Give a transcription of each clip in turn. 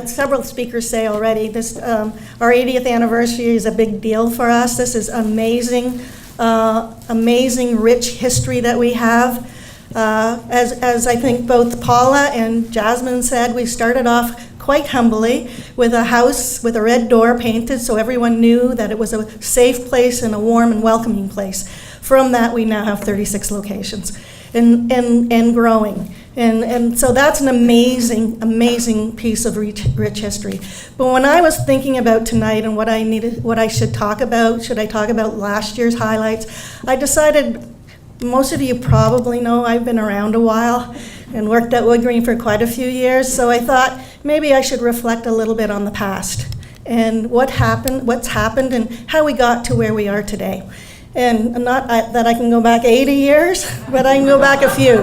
several speakers say already, our 80th anniversary is a big deal for us. This is amazing, rich history that we have. As I think both Paula and Jasmine said, we started off quite humbly with a house with a red door painted so everyone knew that it was a safe place and a warm and welcoming place. From that, we now have 36 locations and growing. And so that's an amazing piece of rich history. But when I was thinking about tonight and what I should talk about, should I talk about last year's highlights, I decided, most of you probably know I've been around a while and worked at WoodGreen for quite a few years, so I thought maybe I should reflect a little bit on the past and what's happened and how we got to where we are today. And not that I can go back 80 years, but I can go back a few.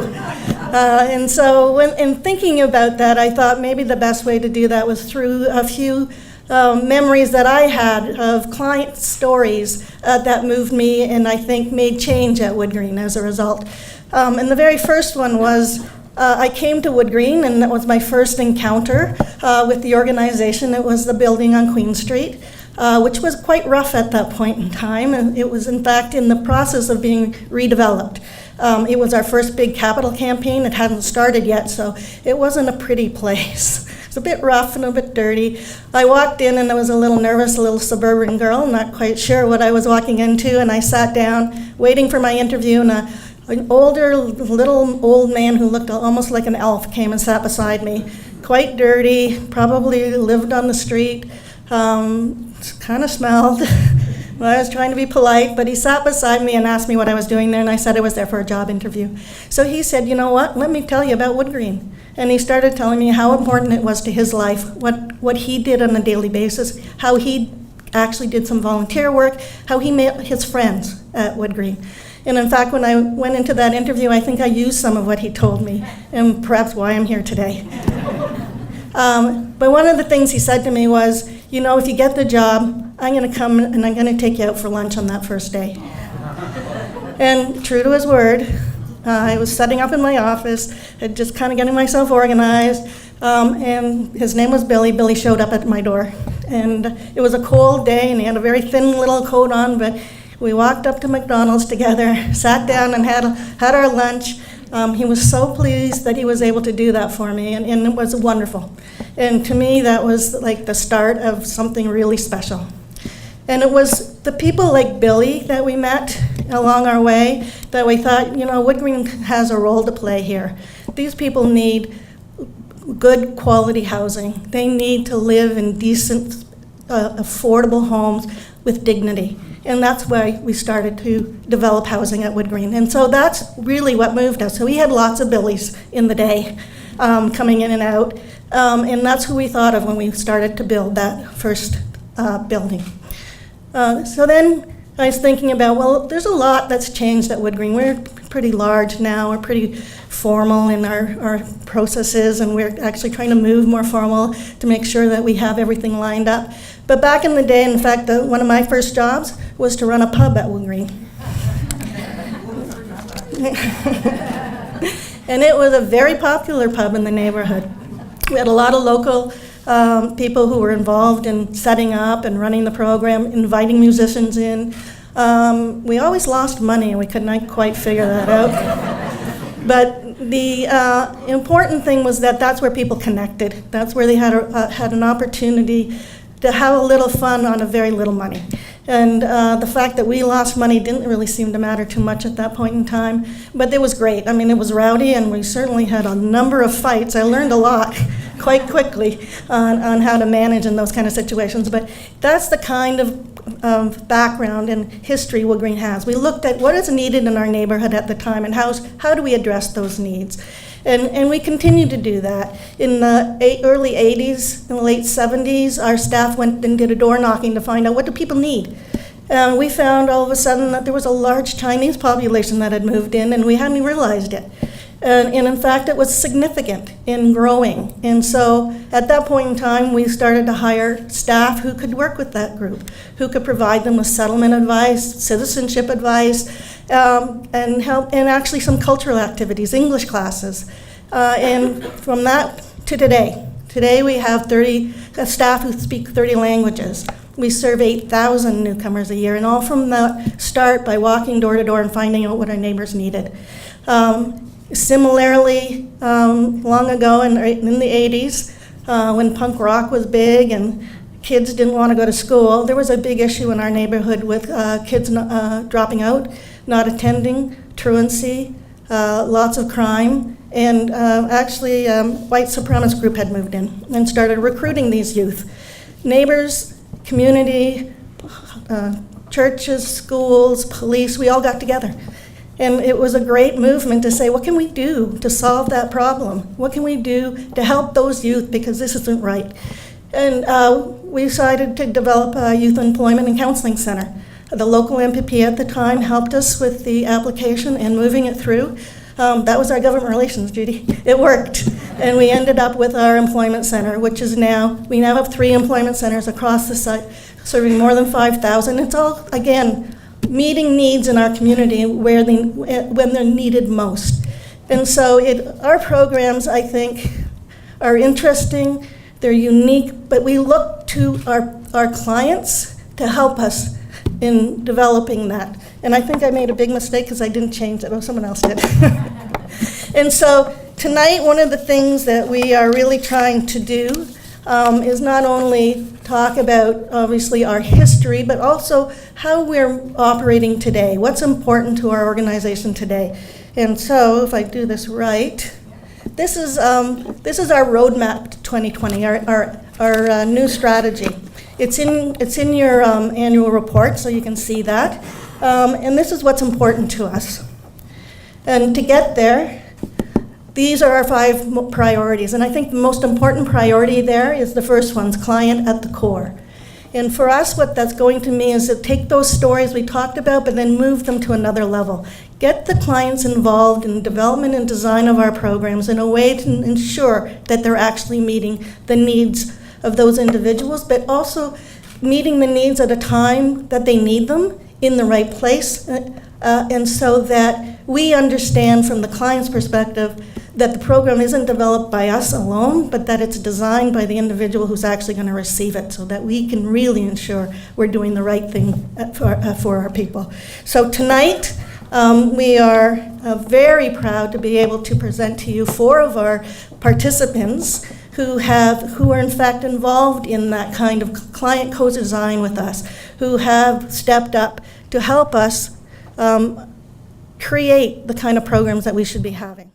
And so in thinking about that, I thought maybe the best way to do that was through a few memories that I had of client stories that moved me and I think made change at WoodGreen as a result. And the very first one was I came to WoodGreen, and that was my first encounter with the organization. It was the building on Queen Street, which was quite rough at that point in time, and it was in fact in the process of being redeveloped. It was our first big capital campaign. It hadn't started yet, so it wasn't a pretty place. It's a bit rough and a bit dirty. I walked in and I was a little nervous, a little suburban girl, not quite sure what I was walking into, and I sat down waiting for my interview, and an older, little old man who looked almost like an elf came and sat beside me. Quite dirty, probably lived on the street, kind of smelled. Well, I was trying to be polite, but he sat beside me and asked me what I was doing there, and I said I was there for a job interview. So he said, you know what, let me tell you about WoodGreen. And he started telling me how important it was to his life, what he did on a daily basis, how he actually did some volunteer work, how he met his friends at WoodGreen. And in fact, when I went into that interview, I think I used some of what he told me, and perhaps why I'm here today. But one of the things he said to me was, you know, if you get the job, I'm going to come and I'm going to take you out for lunch on that first day. And true to his word, I was setting up in my office, just kind of getting myself organized, and his name was Billy. Billy showed up at my door. And it was a cold day, and he had a very thin little coat on, but we walked up to McDonald's together, sat down and had our lunch. He was so pleased that he was able to do that for me, and it was wonderful. And to me, that was like the start of something really special. And it was the people like Billy that we met along our way that we thought, you know, WoodGreen has a role to play here. These people need good quality housing. They need to live in decent, affordable homes with dignity. And that's why we started to develop housing at WoodGreen. And so that's really what moved us. So we had lots of Billies in the day coming in and out. And that's who we thought of when we started to build that first building. So then I was thinking about, well, there's a lot that's changed at WoodGreen. We're pretty large now. We're pretty formal in our processes, and we're actually trying to move more formal to make sure that we have everything lined up. But back in the day, in fact, one of my first jobs was to run a pub at WoodGreen. And it was a very popular pub in the neighborhood. We had a lot of local people who were involved in setting up and running the program, inviting musicians in. We always lost money, and we could not quite figure that out. But the important thing was that that's where people connected. That's where they had an opportunity to have a little fun on a very little money. And the fact that we lost money didn't really seem to matter too much at that point in time. But it was great. I mean, it was rowdy, and we certainly had a number of fights. I learned a lot quite quickly on how to manage in those kind of situations. But that's the kind of background and history WoodGreen has. We looked at what is needed in our neighborhood at the time and how do we address those needs. And we continue to do that. In the early 80s and late 70s, our staff went and did a door knocking to find out what do people need. We found all of a sudden that there was a large Chinese population that had moved in, and we hadn't realized it. And in fact, it was significant in growing. And so at that point in time, we started to hire staff who could work with that group, who could provide them with settlement advice, citizenship advice, and help, and actually some cultural activities, English classes. And from that to today, Today we have staff who speak 30 languages. We serve 8,000 newcomers a year, and all from the start by walking door to door and finding out what our neighbors needed. Similarly, long ago in the 80s, when punk rock was big and kids didn't want to go to school, there was a big issue in our neighborhood with kids dropping out, not attending, truancy, lots of crime, and actually white supremacist group had moved in and started recruiting these youth. Neighbors, community, churches, schools, police, we all got together. And it was a great movement to say, what can we do to solve that problem? What can we do to help those youth, because this isn't right? And we decided to develop a youth employment and counseling center. The local MPP at the time helped us with the application and moving it through. That was our government relations, Judy. It worked. And we ended up with our employment center, which is we now have 3 employment centers across the site, serving more than 5,000. It's all, again, meeting needs in our community when they're needed most. And so our programs, I think, are interesting, they're unique, but we look to our clients to help us in developing that. And I think I made a big mistake because I didn't change it, someone else did. And so tonight, one of the things that we are really trying to do is not only talk about, obviously, our history, but also how we're operating today, what's important to our organization today. And so, if I do this right, this is our roadmap to 2020, our new strategy. It's in your annual report, so you can see that. And this is what's important to us. And to get there, these are our 5 priorities, and I think the most important priority there is the first one's client at the core. And for us, what that's going to mean is to take those stories we talked about, but then move them to another level. Get the clients involved in development and design of our programs in a way to ensure that they're actually meeting the needs of those individuals, but also meeting the needs at a time that they need them in the right place, and so that we understand from the client's perspective that the program isn't developed by us alone, but that it's designed by the individual who's actually going to receive it, so that we can really ensure we're doing the right thing for our people. So tonight, we are very proud to be able to present to you 4 of our participants who are in fact involved in that kind of client co-design with us, who have stepped up to help us create the kind of programs that we should be having.